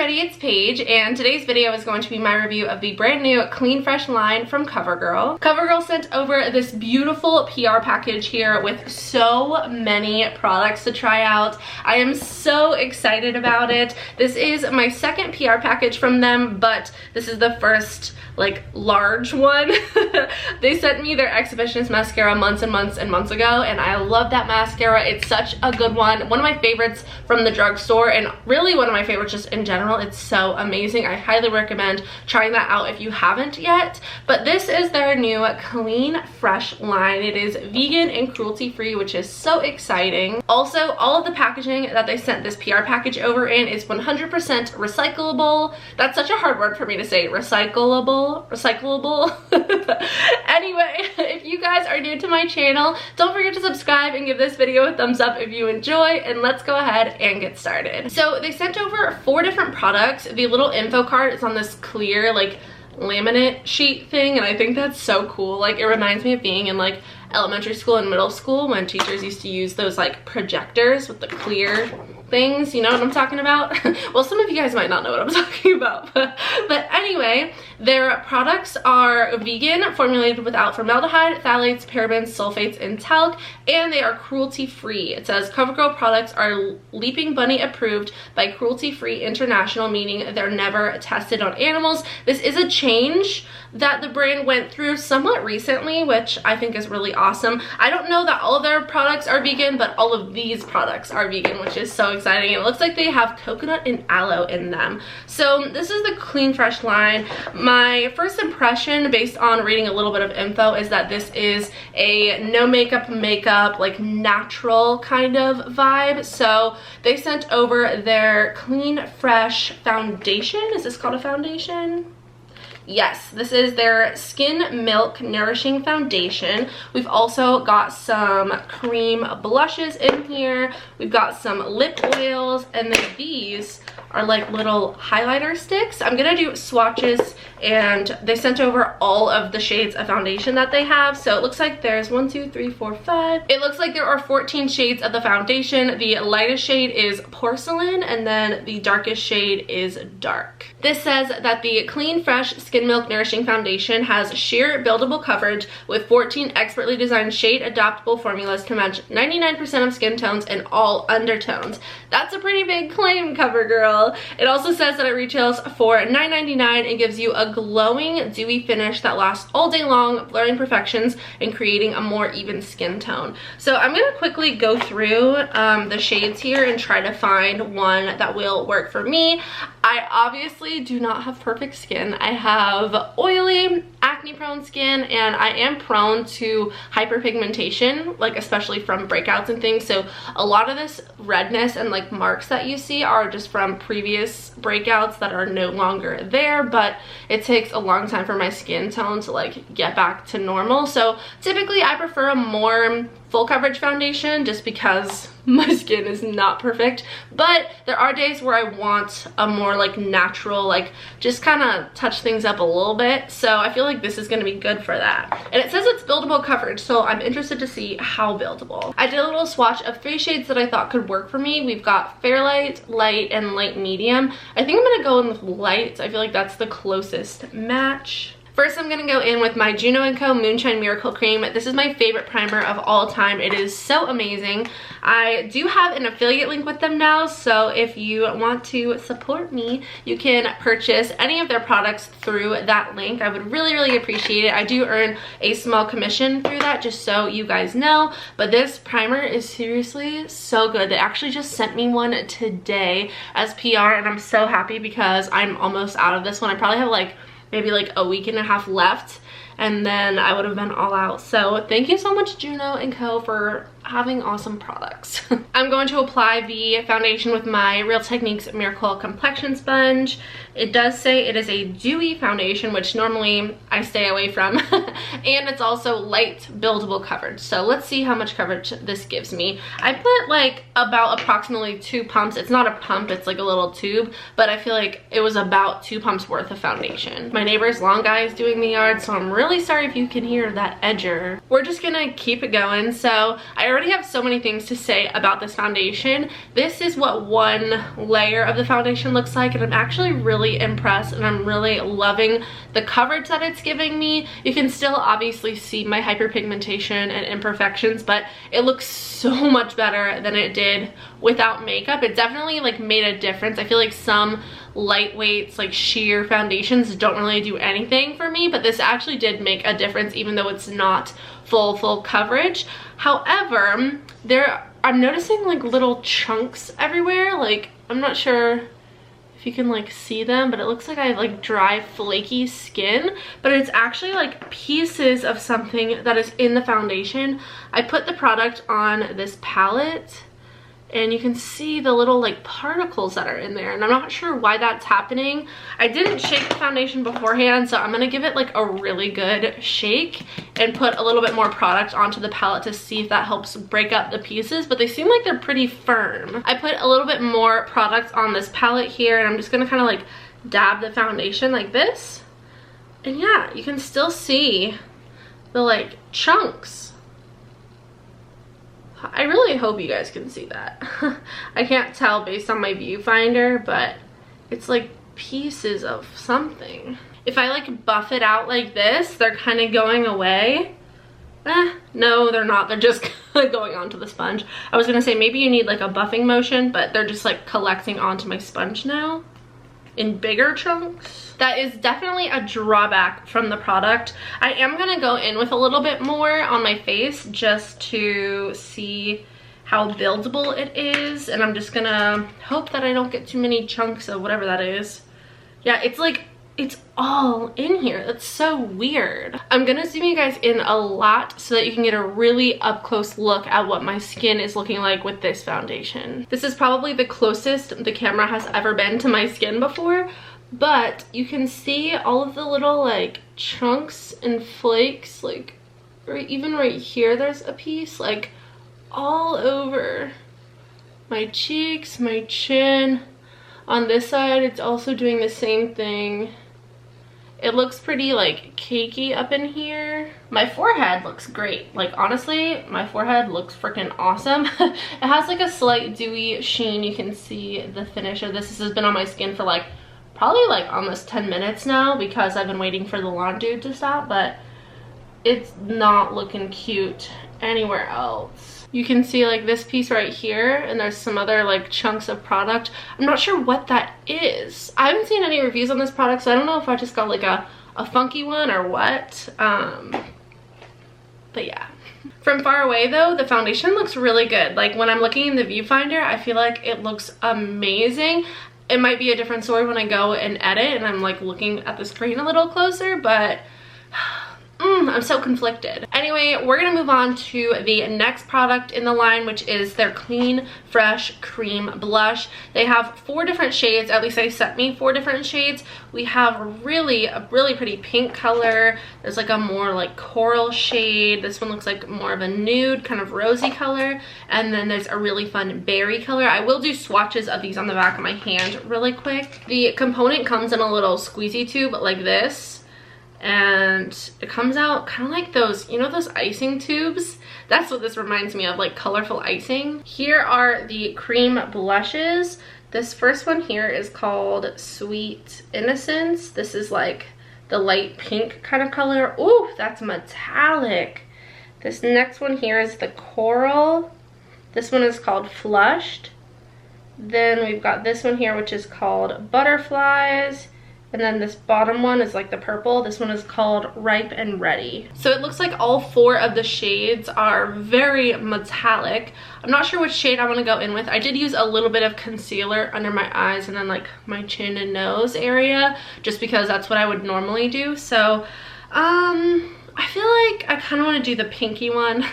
everybody, it's Paige, and today's video is going to be my review of the brand new Clean Fresh line from COVERGIRL. COVERGIRL sent over this beautiful PR package here with so many products to try out. I am so excited about it. This is my second PR package from them, but this is the first like large one. They sent me their Exhibitionist mascara months and months and months ago, and I love that mascara. It's such a good one of my favorites from the drugstore, and really one of my favorites just in general. It's so amazing. I highly recommend trying that out if you haven't yet. But this is their new Clean Fresh line. It is vegan and cruelty free, which is so exciting. Also, all of the packaging that they sent this PR package over in is 100% recyclable. That's such a hard word for me to say. Recyclable. Anyway, if you guys are new to my channel, don't forget to subscribe and give this video a thumbs up if you enjoy, and let's go ahead and get started. So they sent over 4 different products. The little info card is on this clear like laminate sheet thing, and I think that's so cool. Like, it reminds me of being in like elementary school and middle school when teachers used to use those like projectors with the clear things. You know what I'm talking about? Well, some of you guys might not know what I'm talking about, but anyway, their products are vegan, formulated without formaldehyde, phthalates, parabens, sulfates, and talc, and they are cruelty free. It says COVERGIRL products are Leaping Bunny approved by Cruelty Free International, meaning they're never tested on animals. This is a change that the brand went through somewhat recently, which I think is really awesome. I don't know that all of their products are vegan, but all of these products are vegan, which is so exciting. It looks like they have coconut and aloe in them. So this is the Clean Fresh line. My first impression, based on reading a little bit of info, is that this is a no makeup, like natural kind of vibe. So they sent over their Clean Fresh foundation. Is this called a foundation? Yes, this is their Skin Milk Nourishing Foundation. We've also got some cream blushes in here. We've got some lip oils, and then these are like little highlighter sticks. I'm gonna do swatches, and they sent over all of the shades of foundation that they have. So it looks like there's 1, 2, 3, 4, 5. It looks like there are 14 shades of the foundation. The lightest shade is porcelain, and then the darkest shade is dark. This says that the Clean Fresh Skin Milk Nourishing Foundation has sheer buildable coverage with 14 expertly designed shade adaptable formulas to match 99% of skin tones and all undertones. That's a pretty big claim, COVERGIRL. It also says that it retails for $9.99 and gives you a glowing, dewy finish that lasts all day long, blurring imperfections and creating a more even skin tone. So I'm going to quickly go through the shades here and try to find one that will work for me. I obviously do not have perfect skin. I have oily, acne-prone skin, and I am prone to hyperpigmentation, like especially from breakouts and things. So a lot of this redness and like marks that you see are just from previous breakouts that are no longer there, but it takes a long time for my skin tone to like get back to normal. So typically I prefer a more full coverage foundation just because my skin is not perfect, but there are days where I want a more like natural, like just kind of touch things up a little bit. So I feel like this is going to be good for that. And it says it's buildable coverage, so I'm interested to see how buildable. I did a little swatch of 3 shades that I thought could work for me. We've got Fairlight, Light, and Light Medium. I think I'm going to go in with Light. I feel like that's the closest match. First, I'm gonna go in with my Juno & Co. Moonshine Miracle Cream. This is my favorite primer of all time. It is so amazing. I do have an affiliate link with them now, so if you want to support me, you can purchase any of their products through that link. I would really, really appreciate it. I do earn a small commission through that, just so you guys know, but this primer is seriously so good. They actually just sent me one today as PR, and I'm so happy because I'm almost out of this one. I probably have like maybe like a week and a half left, and then I would have been all out. So thank you so much, Juno & Co. for having awesome products. I'm going to apply the foundation with my Real Techniques Miracle Complexion Sponge. It does say it is a dewy foundation, which normally I stay away from, and it's also light buildable coverage. So let's see how much coverage this gives me. I put like about approximately 2 pumps. It's not a pump, it's like a little tube, but I feel like it was about 2 pumps worth of foundation. My neighbor's lawn guy is doing the yard, so I'm I'm really sorry if you can hear that edger. We're just gonna keep it going. So I already have so many things to say about this foundation. This is what one layer of the foundation looks like, and I'm actually really impressed, and I'm really loving the coverage that it's giving me. You can still obviously see my hyperpigmentation and imperfections, but it looks so much better than it did without makeup. It definitely like made a difference. I feel like some lightweights, like sheer foundations, don't really do anything for me, but this actually did make a difference, even though it's not full coverage. However, I'm noticing like little chunks everywhere. Like, I'm not sure if you can like see them, but it looks like I have like dry, flaky skin, but it's actually like pieces of something that is in the foundation. I put the product on this palette, and you can see the little like particles that are in there, and I'm not sure why that's happening. I didn't shake the foundation beforehand, so I'm gonna give it like a really good shake and put a little bit more product onto the palette to see if that helps break up the pieces, but they seem like they're pretty firm. I put a little bit more product on this palette here, and I'm just gonna kind of like dab the foundation like this, and yeah, you can still see the like chunks. I really hope you guys can see that. I can't tell based on my viewfinder, but it's like pieces of something. If I like buff it out like this, they're kind of going away. No, they're not. They're just going onto the sponge. I was gonna say maybe you need like a buffing motion, but they're just like collecting onto my sponge now in bigger chunks. That is definitely a drawback from the product. I am gonna go in with a little bit more on my face just to see how buildable it is, and I'm just gonna hope that I don't get too many chunks of whatever that is. Yeah, it's like, it's all in here. That's so weird. I'm gonna zoom you guys in a lot so that you can get a really up close look at what my skin is looking like with this foundation. This is probably the closest the camera has ever been to my skin before, but you can see all of the little like chunks and flakes, like even right here there's a piece, like all over my cheeks, my chin. On this side it's also doing the same thing. It looks pretty like cakey up in here. My forehead looks great. Like honestly, my forehead looks freaking awesome. It has like a slight dewy sheen. You can see the finish of this. This has been on my skin for like probably like almost 10 minutes now because I've been waiting for the lawn dude to stop, but it's not looking cute anywhere else. You can see like this piece right here, and there's some other like chunks of product. I'm not sure what that is. I haven't seen any reviews on this product, so I don't know if I just got like a funky one or what. But yeah. From far away though, the foundation looks really good. Like when I'm looking in the viewfinder, I feel like it looks amazing. It might be a different story when I go and edit and I'm like looking at the screen a little closer, but I'm so conflicted. Anyway, we're gonna move on to the next product in the line, which is their Clean Fresh Cream Blush. They have 4 different shades, at least they sent me 4 different shades. We have a really pretty pink color. There's like a more like coral shade. This one looks like more of a nude, kind of rosy color. And then there's a really fun berry color. I will do swatches of these on the back of my hand really quick. The component comes in a little squeezy tube like this. And it comes out kind of like those, you know, those icing tubes? That's what this reminds me of, like colorful icing. Here are the cream blushes. This first one here is called Sweet Innocence. This is like the light pink kind of color. Ooh, that's metallic. This next one here is the coral. This one is called Flushed. Then we've got this one here, which is called Butterflies. And then this bottom one is like the purple. This one is called Ripe and Ready. So it looks like all 4 of the shades are very metallic. I'm not sure which shade I want to go in with. I did use a little bit of concealer under my eyes and then like my chin and nose area, just because that's what I would normally do. So I feel like I kind of want to do the pinky one.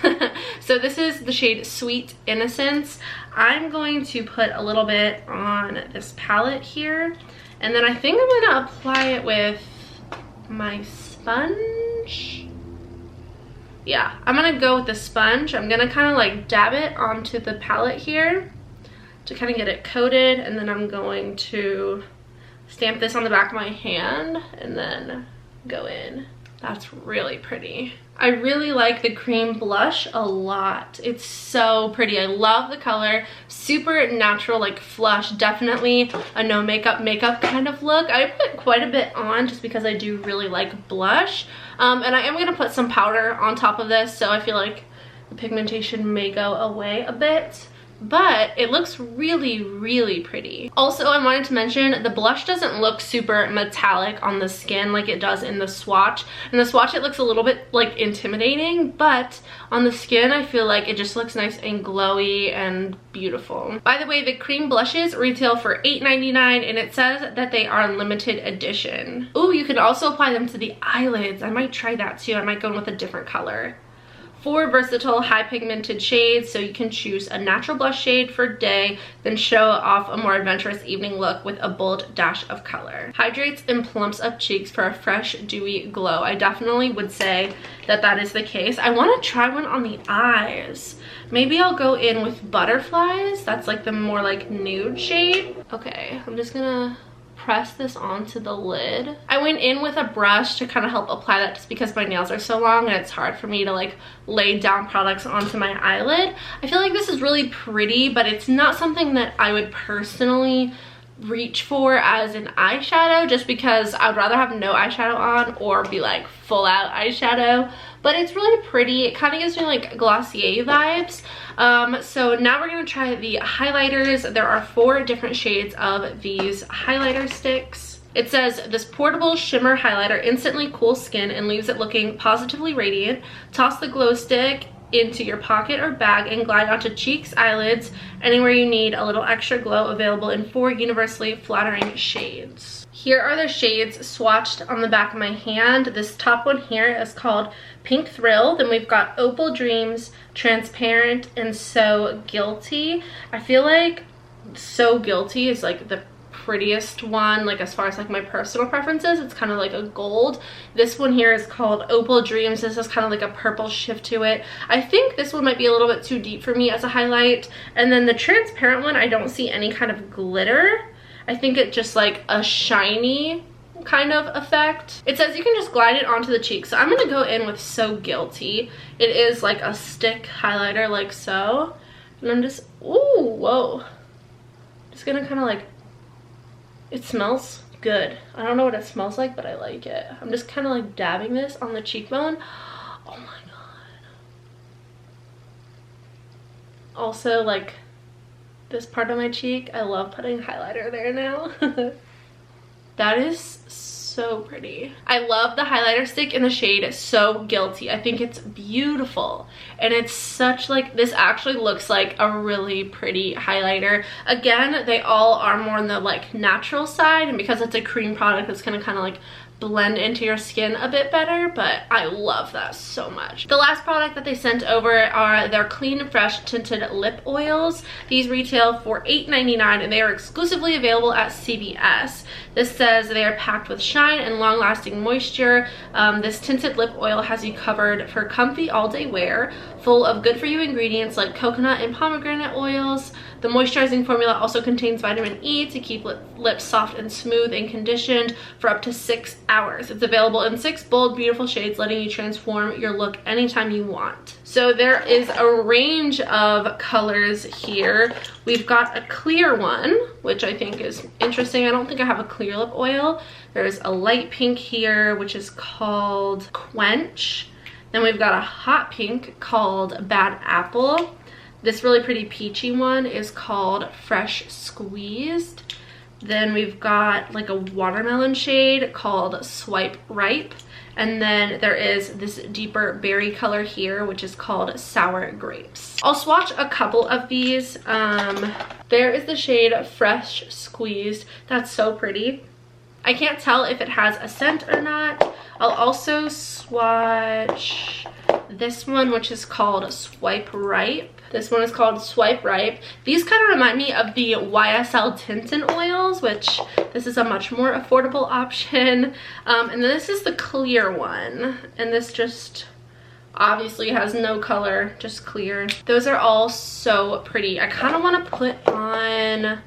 So this is the shade Sweet Innocence. I'm going to put a little bit on this palette here. And then I think I'm going to apply it with my sponge. Yeah, I'm going to go with the sponge. I'm going to kind of like dab it onto the palette here to kind of get it coated. And then I'm going to stamp this on the back of my hand and then go in. That's really pretty. I really like the cream blush a lot. It's so pretty. I love the color. Super natural, like flush. Definitely a no makeup kind of look. I put quite a bit on just because I do really like blush. And I am going to put some powder on top of this, so I feel like the pigmentation may go away a bit. But it looks really, really pretty. Also, I wanted to mention the blush doesn't look super metallic on the skin like it does in the swatch. In the swatch, it looks a little bit like intimidating, but on the skin, I feel like it just looks nice and glowy and beautiful. By the way, the cream blushes retail for $8.99, and it says that they are limited edition. Ooh, you can also apply them to the eyelids. I might try that too. I might go in with a different color. 4 versatile high pigmented shades, so you can choose a natural blush shade for day, then show off a more adventurous evening look with a bold dash of color. Hydrates and plumps up cheeks for a fresh, dewy glow. I definitely would say that that is the case. I want to try one on the eyes. Maybe I'll go in with Butterflies. That's like the more like nude shade. Okay, I'm just gonna press this onto the lid. I went in with a brush to kind of help apply that just because my nails are so long and it's hard for me to like lay down products onto my eyelid. I feel like this is really pretty, but it's not something that I would personally reach for as an eyeshadow, just because I'd rather have no eyeshadow on or be like full out eyeshadow. But it's really pretty. It kind of gives me like Glossier vibes. So now we're going to try the highlighters. There are 4 different shades of these highlighter sticks. It says, this portable shimmer highlighter instantly cools skin and leaves it looking positively radiant. Toss the glow stick into your pocket or bag and glide onto cheeks, eyelids, anywhere you need a little extra glow. Available in 4 universally flattering shades. Here are the shades swatched on the back of my hand. This top one here is called Pink Thrill. Then we've got Opal Dreams, Transparent, and So Guilty. I feel like So Guilty is like the prettiest one, like as far as like my personal preferences. It's kind of like a gold. This one here is called Opal Dreams. This is kind of like a purple shift to it. I think this one might be a little bit too deep for me as a highlight. And then the transparent one, I don't see any kind of glitter. I think it's just like a shiny kind of effect. It says you can just glide it onto the cheek, so I'm gonna go in with So Guilty. It is like a stick highlighter like so, and I'm just, ooh, whoa, just gonna kind of like, it smells good. I don't know what it smells like, but I like it. I'm just kind of like dabbing this on the cheekbone. Oh my god. Also, like this part of my cheek, I love putting highlighter there now. That is so pretty. I love the highlighter stick in the shade So Guilty. I think it's beautiful, and it's such like, this actually looks like a really pretty highlighter. Again, they all are more on the like natural side, and because it's a cream product, it's gonna kind of like blend into your skin a bit better, but I love that so much. The last product that they sent over are their Clean and Fresh tinted lip oils. These retail for $8.99, and they are exclusively available at CVS. This says they are packed with shine and long-lasting moisture. This tinted lip oil has you covered for comfy all-day wear, full of good-for-you ingredients like coconut and pomegranate oils. The moisturizing formula also contains vitamin E to keep lips soft and smooth and conditioned for up to 6 hours. It's available in 6 bold, beautiful shades, letting you transform your look anytime you want. So there is a range of colors here. We've got a clear one, which I think is interesting. I don't think I have a clear lip oil. There's a light pink here, which is called Quench. Then we've got a hot pink called Bad Apple. This really pretty peachy one is called Fresh Squeezed. Then we've got like a watermelon shade called Swipe Ripe. And then there is this deeper berry color here, which is called Sour Grapes. I'll swatch a couple of these. There is the shade Fresh Squeezed. That's so pretty. I can't tell if it has a scent or not. I'll also swatch this one, which is called Swipe Ripe. This one is called Swipe Ripe. These kind of remind me of the YSL tinted oils, which this is a much more affordable option. And then this is the clear one. And this just obviously has no color, just clear. Those are all so pretty. I kind of want to put on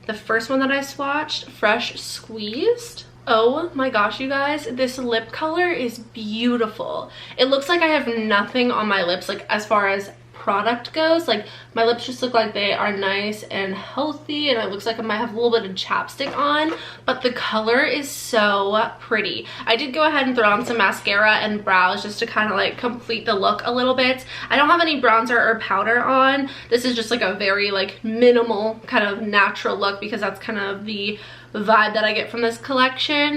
the first one that I swatched, Fresh Squeezed. Oh my gosh, you guys, this lip color is beautiful. It looks like I have nothing on my lips, like as far as product goes. Like my lips just look like they are nice and healthy, and it looks like I might have a little bit of chapstick on, but the color is so pretty. I did go ahead and throw on some mascara and brows just to kind of like complete the look a little bit. I don't have any bronzer or powder on. This is just like a very like minimal kind of natural look because that's kind of the vibe that I get from this collection.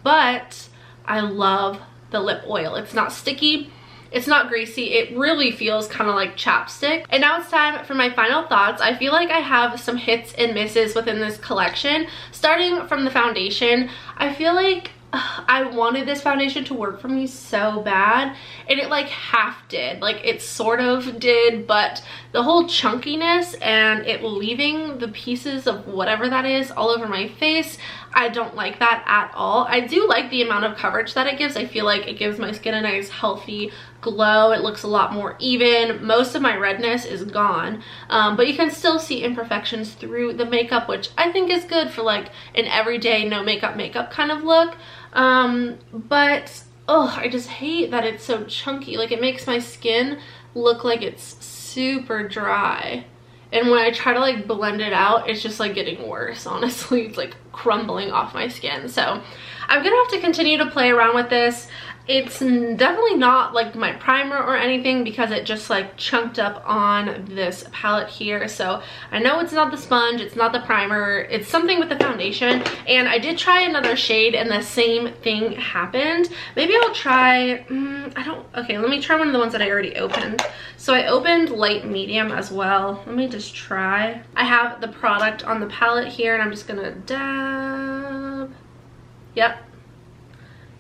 But I love the lip oil. It's not sticky, it's not greasy, it really feels kind of like chapstick. And now it's time for my final thoughts. I feel like I have some hits and misses within this collection. Starting from the foundation, I feel like I wanted this foundation to work for me so bad, and it like half did. Like it sort of did, but the whole chunkiness and it leaving the pieces of whatever that is all over my face, I don't like that at all. I do like the amount of coverage that it gives. I feel like it gives my skin a nice healthy glow. It looks a lot more even. Most of my redness is gone, but you can still see imperfections through the makeup, which I think is good for like an everyday no makeup kind of look. But oh, I just hate that it's so chunky. Like it makes my skin look like it's super dry, and when I try to like blend it out, it's just like getting worse. Honestly, it's like crumbling off my skin. So I'm gonna have to continue to play around with this. It's definitely not like my primer or anything because it just like chunked up on this palette here. So I know it's not the sponge, it's not the primer, it's something with the foundation. And I did try another shade and the same thing happened. Maybe I'll try, okay, let me try one of the ones that I already opened. So I opened light medium as well. Let me just try. I have the product on the palette here and I'm just gonna dab. Yep.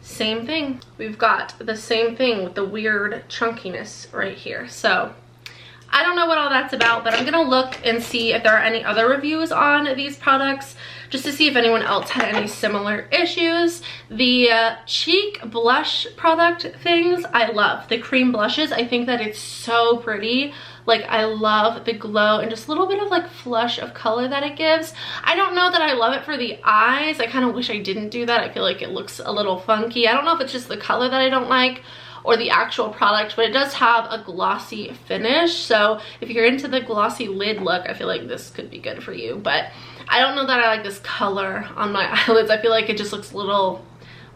Same thing. We've got the same thing with the weird chunkiness right here. So I don't know what all that's about, but I'm gonna look and see if there are any other reviews on these products just to see if anyone else had any similar issues. The cheek blush product things I love. The cream blushes, I think that it's so pretty. Like I love the glow and just a little bit of like flush of color that it gives. I don't know that I love it for the eyes. I kind of wish I didn't do that. I feel like it looks a little funky. I don't know if it's just the color that I don't like or the actual product, but it does have a glossy finish. So if you're into the glossy lid look, I feel like this could be good for you. But I don't know that I like this color on my eyelids. I feel like it just looks a little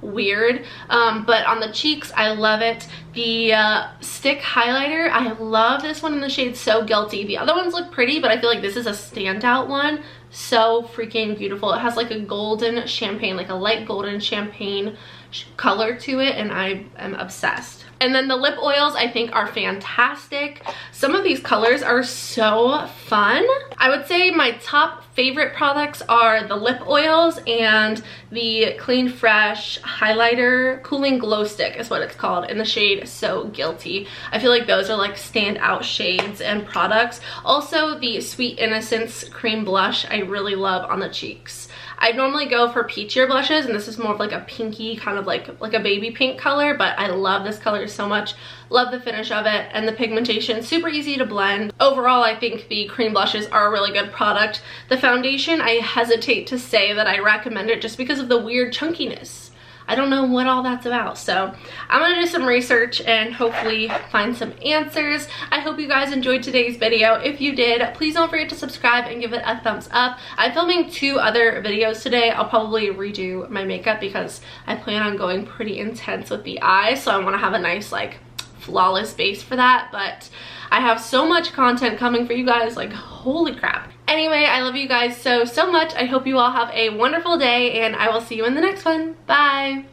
weird, but on the cheeks I love it. The stick highlighter, I love this one in the shade So Guilty. The other ones look pretty, but I feel like this is a standout one. So freaking beautiful. It has like a golden champagne, like a light golden champagne color to it, and I am obsessed. And then the lip oils I think are fantastic. Some of these colors are so fun. I would say my top favorite products are the lip oils and the Clean Fresh highlighter cooling glow stick is what it's called, in the shade So Guilty. I feel like those are like standout shades and products. Also the Sweet Innocence cream blush I really love on the cheeks. I normally go for peachier blushes, and this is more of like a pinky, kind of like a baby pink color, but I love this color so much. Love the finish of it, and the pigmentation, super easy to blend. Overall, I think the cream blushes are a really good product. The foundation, I hesitate to say that I recommend it just because of the weird chunkiness. I don't know what all that's about. So I'm gonna do some research and hopefully find some answers. I hope you guys enjoyed today's video. If you did, please don't forget to subscribe and give it a thumbs up. I'm filming 2 other videos today. I'll probably redo my makeup because I plan on going pretty intense with the eyes. So I wanna have a nice like flawless base for that. But I have so much content coming for you guys, like holy crap. Anyway, I love you guys so much. I hope you all have a wonderful day, and I will see you in the next one. Bye.